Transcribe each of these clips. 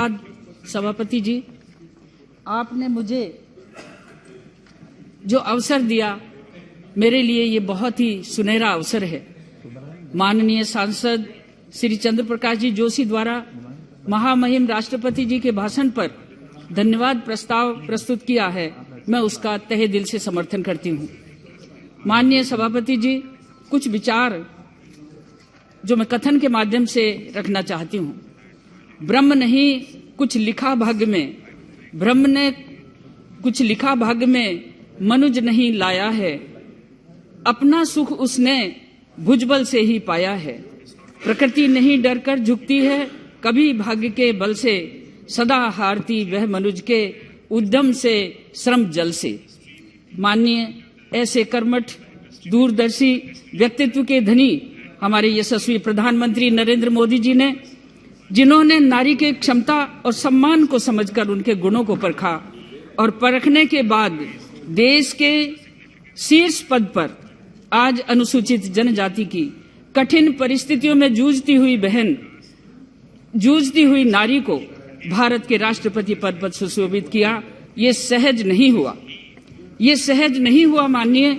धन्यवाद सभापति जी, आपने मुझे जो अवसर दिया मेरे लिए ये बहुत ही सुनहरा अवसर है। माननीय सांसद श्री चंद्र प्रकाश जी जोशी द्वारा महामहिम राष्ट्रपति जी के भाषण पर धन्यवाद प्रस्ताव प्रस्तुत किया है, मैं उसका तहे दिल से समर्थन करती हूँ। माननीय सभापति जी, कुछ विचार जो मैं कथन के माध्यम से रखना चाहती हूँ। ब्रह्म नहीं कुछ लिखा भाग्य में, ब्रह्म ने कुछ लिखा भाग्य में, मनुज नहीं लाया है, अपना सुख उसने भुजबल से ही पाया है। प्रकृति नहीं डरकर झुकती है, कभी भाग्य के बल से, सदा हारती वह मनुज के उद्यम से, श्रम जल से। माननीय ऐसे कर्मठ दूरदर्शी व्यक्तित्व के धनी हमारे यशस्वी प्रधानमंत्री नरेंद्र मोदी जी ने, जिन्होंने नारी के क्षमता और सम्मान को समझकर उनके गुणों को परखा और परखने के बाद देश के शीर्ष पद पर आज अनुसूचित जनजाति की कठिन परिस्थितियों में जूझती हुई नारी को भारत के राष्ट्रपति पद पर सुशोभित किया। ये सहज नहीं हुआ। माननीय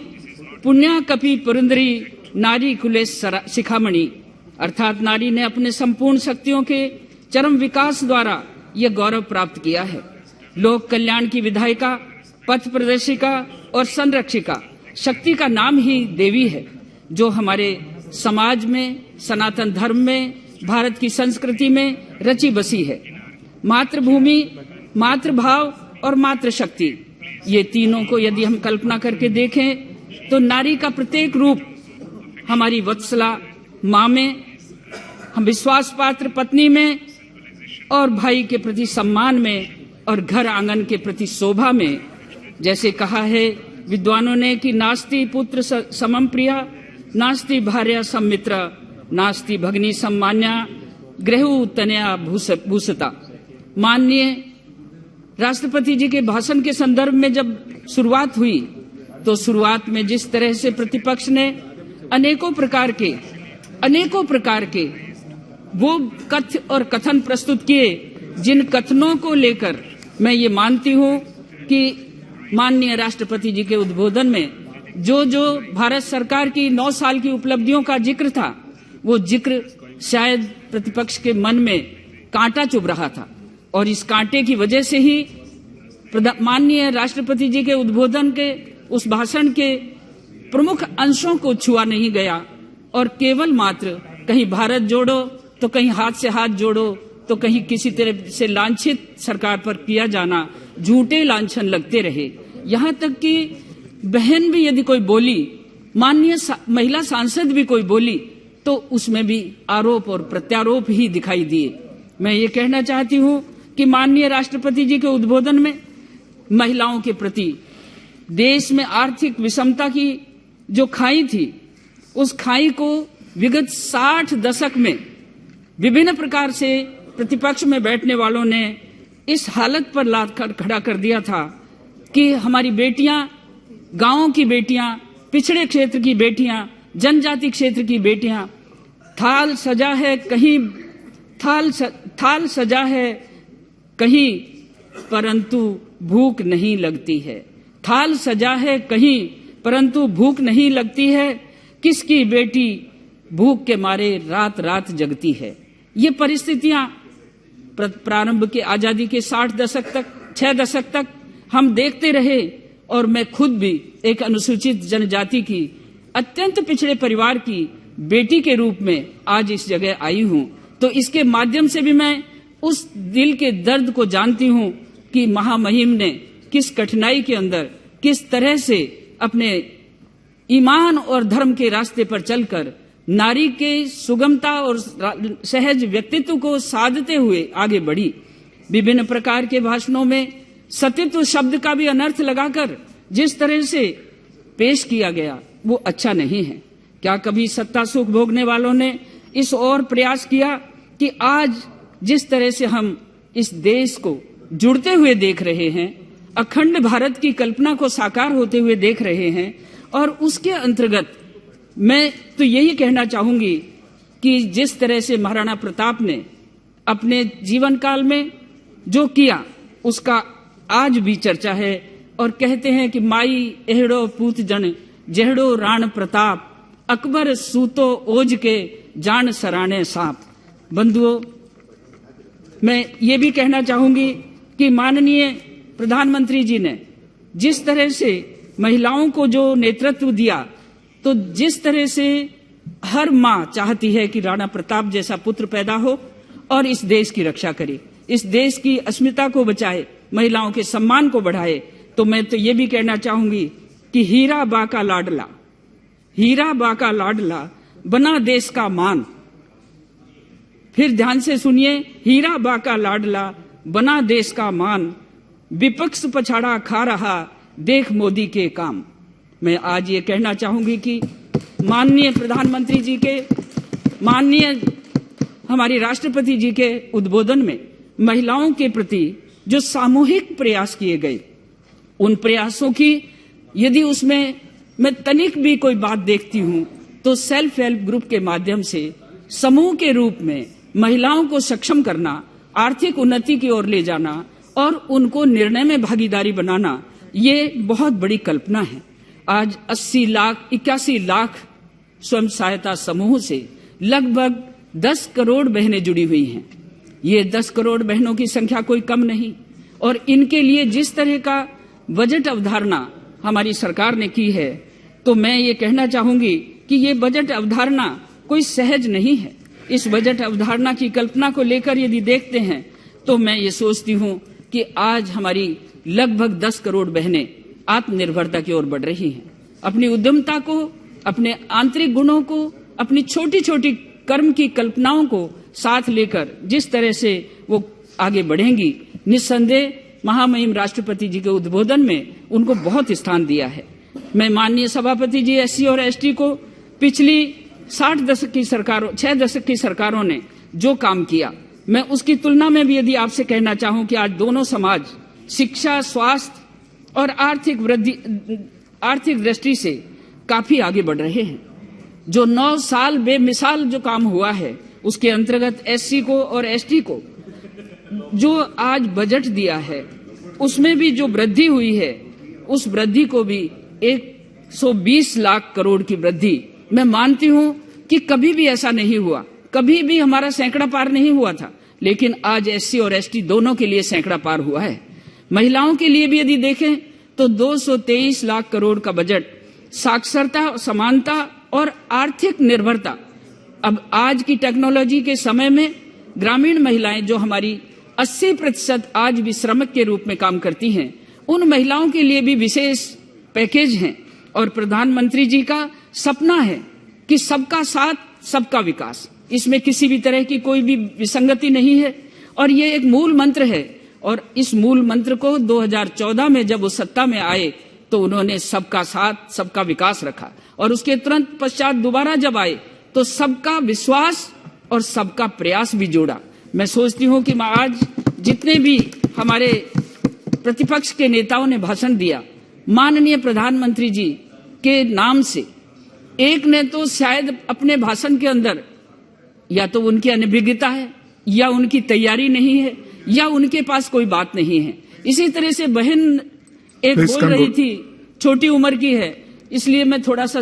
पुण्या कपि पुरंदरी नारी कुले शिखामणि, अर्थात नारी ने अपने संपूर्ण शक्तियों के चरम विकास द्वारा ये गौरव प्राप्त किया है। लोक कल्याण की विधायिका, पथ प्रदर्शिका और संरक्षिका, शक्ति का नाम ही देवी है, जो हमारे समाज में, सनातन धर्म में, भारत की संस्कृति में रची बसी है। मातृभूमि, मातृभाव और मातृशक्ति, ये तीनों को यदि हम कल्पना करके देखें तो नारी का प्रत्येक रूप हमारी वत्सला माँ में, हम विश्वास पात्र पत्नी में, और भाई के प्रति सम्मान में, और घर आंगन के प्रति शोभा में। जैसे कहा है विद्वानों ने कि नास्ति पुत्र समम प्रिया, नास्ति भार्या सम्मित्र, नास्ति भगनी सम्मान्या, गृहु तनया भूषता। माननीय राष्ट्रपति जी के भाषण के संदर्भ में जब शुरुआत हुई तो शुरुआत में जिस तरह से प्रतिपक्ष ने अनेकों प्रकार के वो कथ्य और कथन प्रस्तुत किए, जिन कथनों को लेकर मैं ये मानती हूँ कि माननीय राष्ट्रपति जी के उद्बोधन में जो भारत सरकार की 9 साल की उपलब्धियों का जिक्र था, वो जिक्र शायद प्रतिपक्ष के मन में कांटा चुभ रहा था, और इस कांटे की वजह से ही माननीय राष्ट्रपति जी के उद्बोधन के उस भाषण के प्रमुख अंशों को छुआ नहीं गया, और केवल मात्र कहीं भारत जोड़ो तो कहीं हाथ से हाथ जोड़ो तो कहीं किसी तरह से लांछित सरकार पर किया जाना, झूठे लांछन लगते रहे। यहाँ तक कि बहन भी यदि कोई बोली, माननीय महिला सांसद भी कोई बोली, तो उसमें भी आरोप और प्रत्यारोप ही दिखाई दिए। मैं ये कहना चाहती हूँ कि माननीय राष्ट्रपति जी के उद्बोधन में महिलाओं के प्रति देश में आर्थिक विषमता की जो खाई थी, उस खाई को विगत 60 दशक में विभिन्न प्रकार से प्रतिपक्ष में बैठने वालों ने इस हालत पर लाद कर खड़ा कर दिया था कि हमारी बेटियां, गांवों की बेटियां, पिछड़े क्षेत्र की बेटियां, जनजाति क्षेत्र की बेटियां, थाल सजा है कहीं परंतु भूख नहीं लगती है। थाल सजा है कहीं परंतु भूख नहीं लगती है, किसकी बेटी भूख के मारे रात रात जगती है। ये परिस्थितियां प्रारंभ के आजादी के 6 दशक तक हम देखते रहे, और मैं खुद भी एक अनुसूचित जनजाति की अत्यंत पिछड़े परिवार की बेटी के रूप में आज इस जगह आई हूं, तो इसके माध्यम से भी मैं उस दिल के दर्द को जानती हूं कि महामहिम ने किस कठिनाई के अंदर किस तरह से अपने ईमान और धर्म के रास्ते पर चलकर नारी के सुगमता और सहज व्यक्तित्व को साधते हुए आगे बढ़ी। विभिन्न प्रकार के भाषणों में सतीत्व शब्द का भी अनर्थ लगाकर जिस तरह से पेश किया गया, वो अच्छा नहीं है। क्या कभी सत्ता सुख भोगने वालों ने इस ओर प्रयास किया कि आज जिस तरह से हम इस देश को जुड़ते हुए देख रहे हैं, अखंड भारत की कल्पना को साकार होते हुए देख रहे हैं, और उसके अंतर्गत मैं तो यही कहना चाहूंगी कि जिस तरह से महाराणा प्रताप ने अपने जीवन काल में जो किया उसका आज भी चर्चा है। और कहते हैं कि माई एहड़ो पूत जन जेहड़ो राण प्रताप, अकबर सूतो ओज के जान सराने सांप। बंधुओं, मैं ये भी कहना चाहूंगी कि माननीय प्रधानमंत्री जी ने जिस तरह से महिलाओं को जो नेतृत्व दिया, तो जिस तरह से हर मां चाहती है कि राणा प्रताप जैसा पुत्र पैदा हो और इस देश की रक्षा करे, इस देश की अस्मिता को बचाए, महिलाओं के सम्मान को बढ़ाए, तो मैं तो ये भी कहना चाहूंगी कि हीरा बाका लाडला, हीरा बाका लाडला बना देश का मान। फिर ध्यान से सुनिए, हीरा बाका लाडला बना देश का मान, विपक्ष पछाड़ा खा रहा देख मोदी के काम। मैं आज ये कहना चाहूंगी कि माननीय प्रधानमंत्री जी के, माननीय हमारे राष्ट्रपति जी के उद्बोधन में महिलाओं के प्रति जो सामूहिक प्रयास किए गए, उन प्रयासों की यदि उसमें मैं तनिक भी कोई बात देखती हूं तो सेल्फ हेल्प ग्रुप के माध्यम से समूह के रूप में महिलाओं को सक्षम करना, आर्थिक उन्नति की ओर ले जाना और उनको निर्णय में भागीदारी बनाना, ये बहुत बड़ी कल्पना है। आज 81 लाख स्वयं सहायता समूह से लगभग 10 करोड़ बहनें जुड़ी हुई हैं। ये 10 करोड़ बहनों की संख्या कोई कम नहीं, और इनके लिए जिस तरह का बजट अवधारणा हमारी सरकार ने की है, तो मैं ये कहना चाहूंगी कि ये बजट अवधारणा कोई सहज नहीं है। इस बजट अवधारणा की कल्पना को लेकर यदि देखते हैं तो मैं ये सोचती हूं कि आज हमारी लगभग 10 करोड़ बहनें आत्मनिर्भरता की ओर बढ़ रही हैं। अपनी उद्यमता को, अपने आंतरिक गुणों को, अपनी छोटी छोटी कर्म की कल्पनाओं को साथ लेकर जिस तरह से वो आगे बढ़ेंगी, निस्संदेह महामहिम राष्ट्रपति जी के उद्बोधन में उनको बहुत स्थान दिया है। मैं माननीय सभापति जी एससी और एसटी को पिछली 6 दशक की सरकारों ने जो काम किया, मैं उसकी तुलना में भी यदि आपसे कहना चाहूं कि आज दोनों समाज शिक्षा, स्वास्थ्य और आर्थिक दृष्टि से काफी आगे बढ़ रहे हैं। जो 9 साल बेमिसाल जो काम हुआ है, उसके अंतर्गत एससी को और एसटी को जो आज बजट दिया है, उसमें भी जो वृद्धि हुई है, उस वृद्धि को भी 120 लाख करोड़ की वृद्धि मैं मानती हूं कि कभी भी ऐसा नहीं हुआ, कभी भी हमारा सैकड़ा पार नहीं हुआ था, लेकिन आज एससी और एसटी दोनों के लिए सैकड़ा पार हुआ है। महिलाओं के लिए भी यदि देखें तो 223 लाख करोड़ का बजट साक्षरता, समानता और आर्थिक निर्भरता। अब आज की टेक्नोलॉजी के समय में ग्रामीण महिलाएं जो हमारी 80% आज भी श्रमिक के रूप में काम करती हैं, उन महिलाओं के लिए भी विशेष पैकेज हैं। और प्रधानमंत्री जी का सपना है कि सबका साथ, सबका विकास, इसमें किसी भी तरह की कोई भी विसंगति नहीं है, और ये एक मूल मंत्र है। और इस मूल मंत्र को 2014 में जब वो सत्ता में आए तो उन्होंने सबका साथ, सबका विकास रखा, और उसके तुरंत पश्चात दोबारा जब आए तो सबका विश्वास और सबका प्रयास भी जोड़ा। मैं सोचती हूं कि आज जितने भी हमारे प्रतिपक्ष के नेताओं ने भाषण दिया, माननीय प्रधानमंत्री जी के नाम से, एक ने तो शायद अपने भाषण के अंदर या तो उनकी अनभिज्ञता है, या उनकी तैयारी नहीं है, या उनके पास कोई बात नहीं है। इसी तरह से बहन एक बोल रही थी, छोटी उम्र की है, इसलिए मैं थोड़ा सा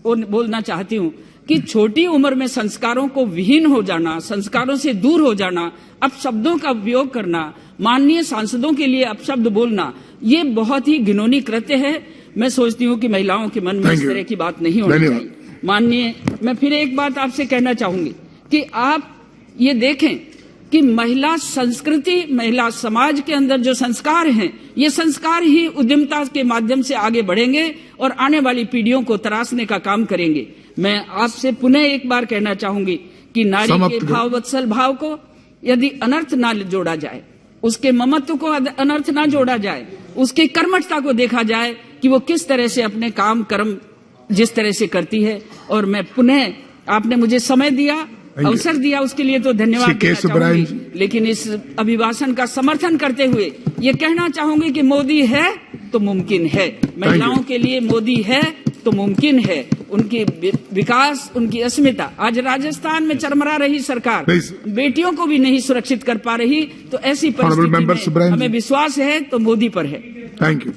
बोलना चाहती हूं कि छोटी उम्र में संस्कारों को विहीन हो जाना, संस्कारों से दूर हो जाना, अपशब्दों का उपयोग करना, माननीय सांसदों के लिए अपशब्द बोलना, ये बहुत ही घिनौनी कृत्य है। मैं सोचती हूं कि महिलाओं के मन में इस तरह की बात नहीं होनी चाहिए। माननीय, मैं फिर एक बात आपसे कहना चाहूंगी कि आप ये देखें कि महिला संस्कृति, महिला समाज के अंदर जो संस्कार हैं, ये संस्कार ही उद्यमता के माध्यम से आगे बढ़ेंगे और आने वाली पीढ़ियों को तराशने का काम करेंगे। मैं आपसे पुनः एक बार कहना चाहूंगी कि नारी के भाव, वत्सल भाव को यदि अनर्थ ना जोड़ा जाए, उसके ममत्व को अनर्थ ना जोड़ा जाए, उसकी कर्मठता को देखा जाए कि वो किस तरह से अपने काम कर्म जिस तरह से करती है। और मैं पुनः, आपने मुझे समय दिया, अवसर दिया, उसके लिए तो धन्यवाद देना चाहूंगी, लेकिन इस अभिभाषण का समर्थन करते हुए ये कहना चाहूंगी कि मोदी है तो मुमकिन है, महिलाओं के लिए मोदी है तो मुमकिन है। उनकी विकास, उनकी अस्मिता। आज राजस्थान में चरमरा रही सरकार बेटियों को भी नहीं सुरक्षित कर पा रही, तो ऐसी परिस्थिति में हमें विश्वास है तो मोदी पर है। Thank you.